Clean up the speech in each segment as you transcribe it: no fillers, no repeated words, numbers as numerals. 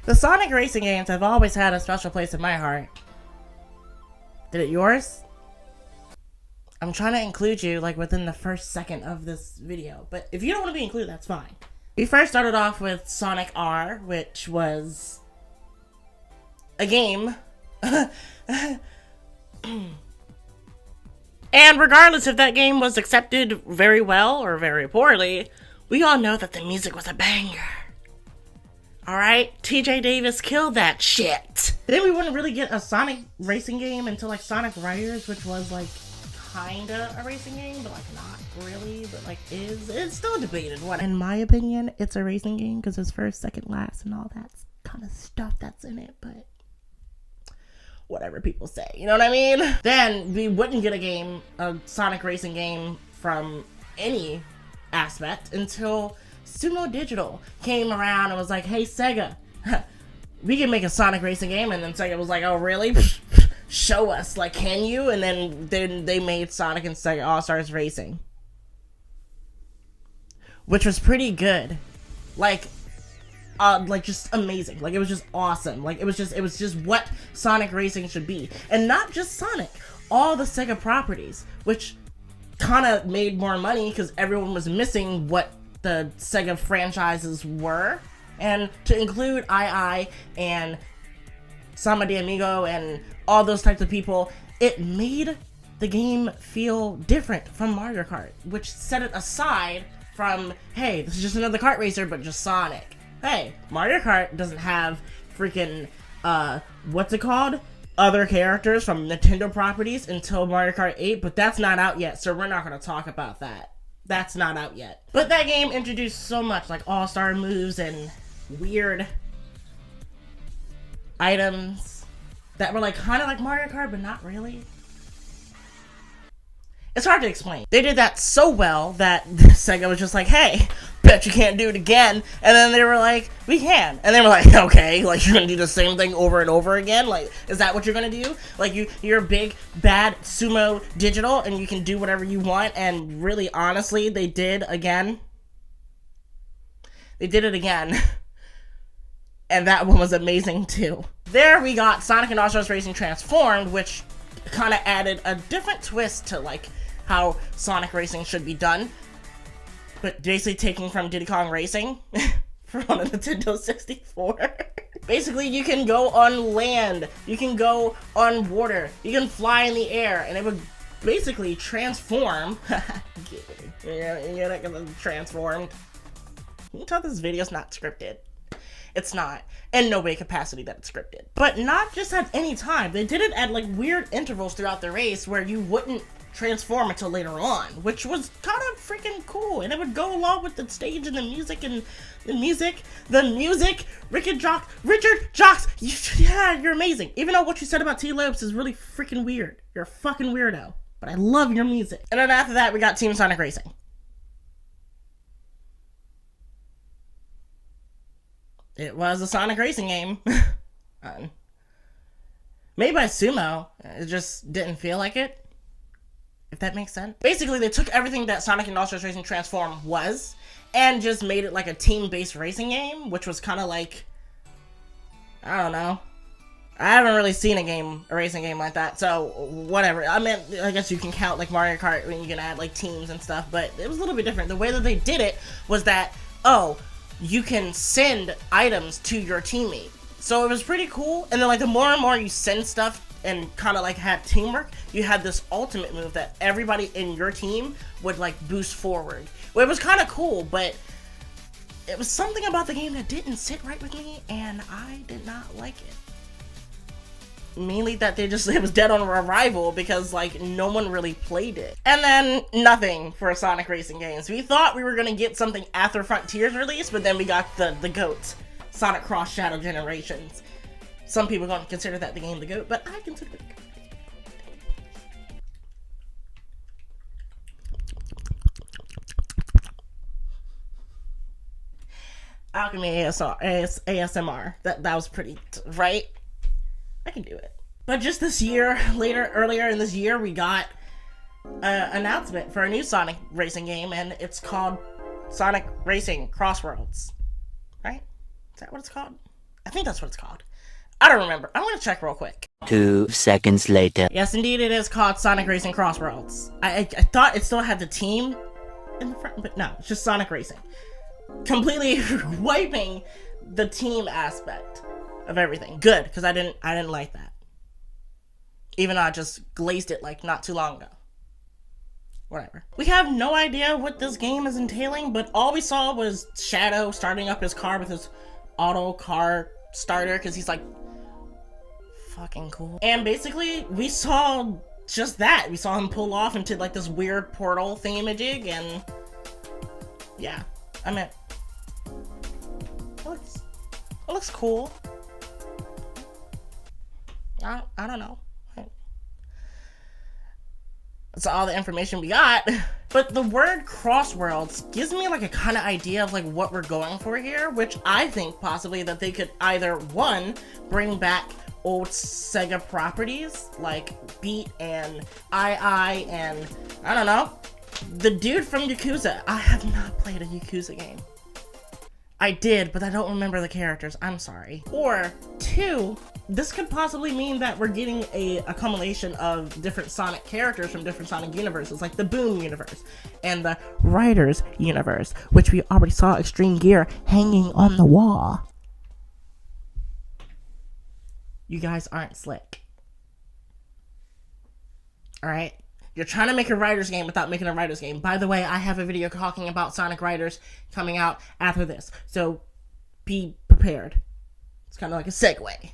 The Sonic racing games have always had a special place in my heart. Did it yours? I'm trying to include you like within the first second of this video, but if you don't want to be included, that's fine. We first started off with Sonic R, which was a game. And regardless if that game was accepted very well or very poorly, we all know that the music was a banger. Alright, TJ Davis killed that shit. Then we wouldn't really get a Sonic racing game until like Sonic Riders, which was like kinda a racing game, but like not really, but like it's still a debated one. In my opinion, it's a racing game because it's first, second, last, and all that kind of stuff that's in it, but whatever people say, you know what I mean? Then we wouldn't get a Sonic racing game from any aspect until Sumo Digital came around and was like, hey Sega, we can make a Sonic racing game. And then Sega was like, oh really? Show us, like, can you? And then they made Sonic and Sega All-Stars Racing, which was pretty good. Like just amazing. Like, it was just awesome. Like, it was just what Sonic racing should be. And not just Sonic, all the Sega properties, which kind of made more money because everyone was missing what the Sega franchises were. And to include II and Sama de Amigo and all those types of people, it made the game feel different from Mario Kart, which set it aside from, hey, this is just another kart racer, but just Sonic. Hey, Mario Kart doesn't have freaking, what's it called? Other characters from Nintendo properties until Mario Kart 8, but that's not out yet, so we're not going to talk about that. That's not out yet. But that game introduced so much, like all-star moves and weird items that were like kind of like Mario Kart, but not really. It's hard to explain. They did that so well that Sega was just like, hey, bet you can't do it again. And then they were like, we can. And they were like, okay, like you're gonna do the same thing over and over again? Like, is that what you're gonna do? Like, you're a big, bad Sumo Digital and you can do whatever you want. And really, honestly, they did again. They did it again. And that one was amazing too. There we got Sonic and All-Stars Racing Transformed, which kind of added a different twist to like how Sonic racing should be done, but basically taking from Diddy Kong Racing from on a Nintendo 64. Basically, you can go on land, you can go on water, you can fly in the air, and it would basically transform. Yeah, that gonna transformed. Can you tell this video's not scripted? It's not. In no way capacity that it's scripted. But not just at any time. They did it at like weird intervals throughout the race where you wouldn't transform until later on, which was kind of freaking cool. And it would go along with the stage and the music and the music. Richard Jocks. Yeah, you're amazing. Even though what you said about T-Lopes is really freaking weird. You're a fucking weirdo. But I love your music. And then after that, we got Team Sonic Racing. It was a Sonic racing game. Made by Sumo. It just didn't feel like it. If that makes sense. Basically, they took everything that Sonic and All-Stars Racing Transform was and just made it like a team-based racing game, which was kind of like, I don't know. I haven't really seen a racing game like that, so whatever. I mean, I guess you can count like Mario Kart when you can add like teams and stuff, but it was a little bit different. The way that they did it was that, you can send items to your teammate. So it was pretty cool. And then like the more and more you send stuff and kind of like had teamwork, you had this ultimate move that everybody in your team would like boost forward. Well, it was kind of cool, but it was something about the game that didn't sit right with me and I did not like it. Mainly that it was dead on arrival because like no one really played it. And then nothing for Sonic racing games. We thought we were gonna get something after Frontiers release, but then we got the GOAT, Sonic Cross Shadow Generations. Some people don't consider that the game the GOAT, but I consider it the GOAT. Alchemy ASMR. That was pretty, right? I can do it. But just this year, earlier in this year, we got an announcement for a new Sonic racing game, and it's called Sonic Racing Crossworlds. Right? Is that what it's called? I think that's what it's called. I don't remember. I'm gonna check real quick. 2 seconds later. Yes, indeed, it is called Sonic Racing Crossworlds. I thought it still had the team in the front, but no, it's just Sonic Racing. Completely wiping the team aspect of everything. Good, because I didn't like that. Even though I just glazed it like not too long ago. Whatever. We have no idea what this game is entailing, but all we saw was Shadow starting up his car with his auto car starter, because he's like fucking cool. And basically, we saw just that. We saw him pull off into like this weird portal thingamajig, and yeah, I mean, it looks cool. I don't know. That's all the information we got. But the word Crossworlds gives me like a kind of idea of like what we're going for here, which I think possibly that they could either, one, bring back old Sega properties like Beat and II and I don't know, the dude from Yakuza. I have not played a Yakuza game. I did, but I don't remember the characters. I'm sorry. Or two, this could possibly mean that we're getting a accumulation of different Sonic characters from different Sonic universes, like the Boom universe and the Riders universe, which we already saw Extreme Gear hanging on the wall. You guys aren't slick. Alright? You're trying to make a Riders game without making a Riders game. By the way, I have a video talking about Sonic Riders coming out after this, so be prepared. It's kind of like a segue.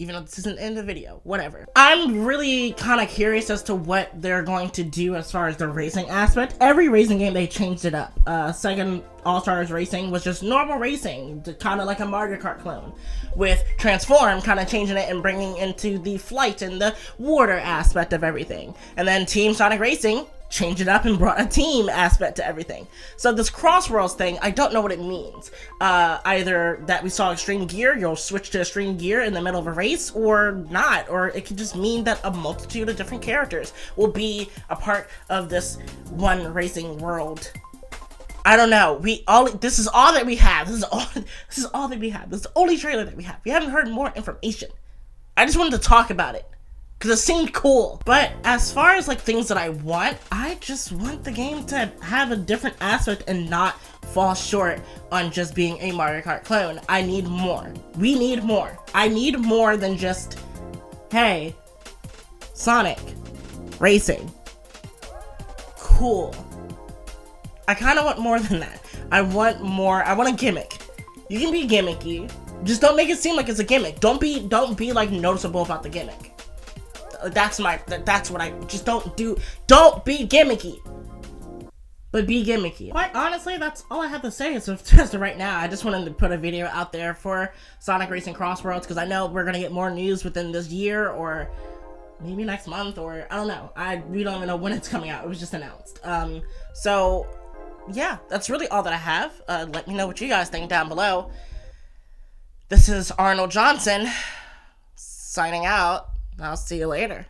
Even though this isn't in the video, whatever. I'm really kind of curious as to what they're going to do as far as the racing aspect. Every racing game, they changed it up. Second All-Stars Racing was just normal racing, kind of like a Mario Kart clone, with Transform kind of changing it and bringing into the flight and the water aspect of everything. And then Team Sonic Racing changed it up and brought a team aspect to everything. So this Crossworlds thing, I don't know what it means. Either that we saw Extreme Gear, you'll switch to Extreme Gear in the middle of a race, or not. Or it could just mean that a multitude of different characters will be a part of this one racing world. I don't know. This is all that we have. This is all that we have. This is the only trailer that we have. We haven't heard more information. I just wanted to talk about it, because it seemed cool. But as far as like things that I want, I just want the game to have a different aspect and not fall short on just being a Mario Kart clone. I need more. We need more. I need more than just, hey, Sonic Racing. Cool. I kind of want more than that. I want more. I want a gimmick. You can be gimmicky. Just don't make it seem like it's a gimmick. Don't be like noticeable about the gimmick. That's what I just don't be gimmicky, but be gimmicky. Quite honestly, that's all I have to say as of right now. I just wanted to put a video out there for Sonic Racing Crossworlds, because I know we're gonna get more news within this year, or maybe next month, or I don't know. We don't even know when it's coming out. It was just announced. So yeah, that's really all that I have. Let me know what you guys think down below. This is Arnold Johnson signing out. I'll see you later.